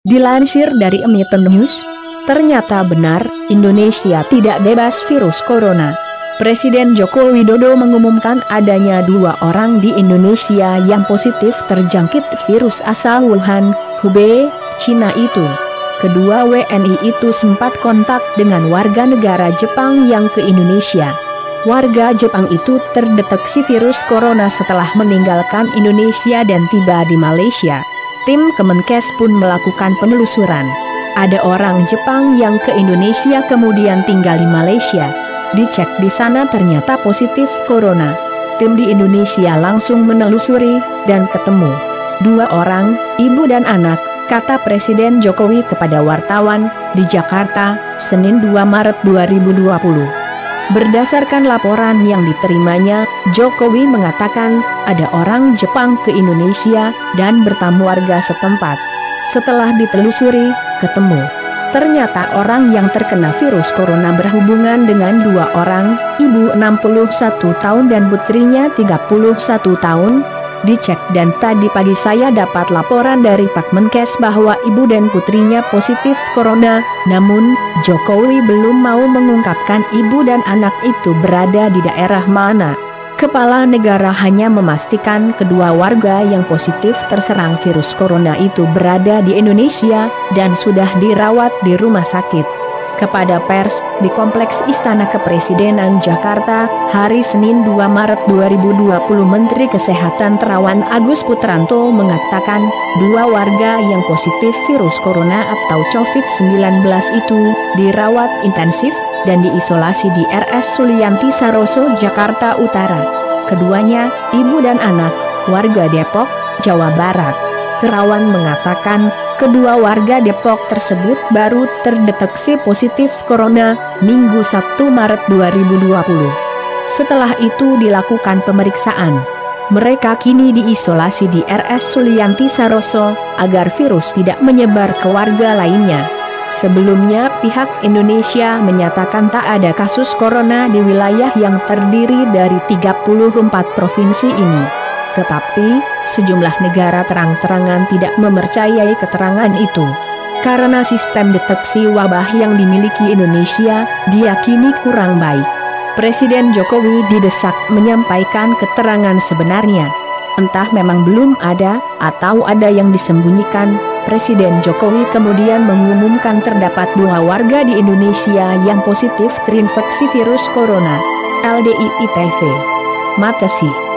Dilansir dari Emiten News, ternyata benar, Indonesia tidak bebas virus corona. Presiden Joko Widodo mengumumkan adanya 2 orang di Indonesia yang positif terjangkit virus asal Wuhan, Hubei, Cina itu. Kedua WNI itu sempat kontak dengan warga negara Jepang yang ke Indonesia. Warga Jepang itu terdeteksi virus corona setelah meninggalkan Indonesia dan tiba di Malaysia. Tim Kemenkes pun melakukan penelusuran. Ada orang Jepang yang ke Indonesia kemudian tinggal di Malaysia. Dicek di sana ternyata positif corona. Tim di Indonesia langsung menelusuri dan ketemu 2 orang, ibu dan anak, kata Presiden Jokowi kepada wartawan di Jakarta, Senin 2 Maret 2020. Berdasarkan laporan yang diterimanya, Jokowi mengatakan ada orang Jepang ke Indonesia dan bertamu warga setempat. Setelah ditelusuri, ketemu. Ternyata orang yang terkena virus corona berhubungan dengan 2 orang, ibu 61 tahun dan putrinya 31 tahun. Dicek dan tadi pagi saya dapat laporan dari Pak Menkes bahwa ibu dan putrinya positif corona, namun Jokowi belum mau mengungkapkan ibu dan anak itu berada di daerah mana. Kepala negara hanya memastikan kedua warga yang positif terserang virus corona itu berada di Indonesia dan sudah dirawat di rumah sakit. Kepada pers, di Kompleks Istana Kepresidenan Jakarta, hari Senin 2 Maret 2020 Menteri Kesehatan Terawan Agus Putranto mengatakan, 2 warga yang positif virus corona atau COVID-19 itu dirawat intensif dan diisolasi di RS Sulianti Saroso, Jakarta Utara. Keduanya, ibu dan anak, warga Depok, Jawa Barat. Terawan mengatakan, kedua warga Depok tersebut baru terdeteksi positif corona, Minggu 1 Maret 2020. Setelah itu dilakukan pemeriksaan. Mereka kini diisolasi di RS Sulianti Saroso, agar virus tidak menyebar ke warga lainnya. Sebelumnya pihak Indonesia menyatakan tak ada kasus corona di wilayah yang terdiri dari 34 provinsi ini. Tetapi, sejumlah negara terang-terangan tidak mempercayai keterangan itu. Karena sistem deteksi wabah yang dimiliki Indonesia diyakini kurang baik. Presiden Jokowi didesak menyampaikan keterangan sebenarnya. Entah memang belum ada, atau ada yang disembunyikan, Presiden Jokowi kemudian mengumumkan terdapat 2 warga di Indonesia yang positif terinfeksi virus corona. LDII TV. Makasih.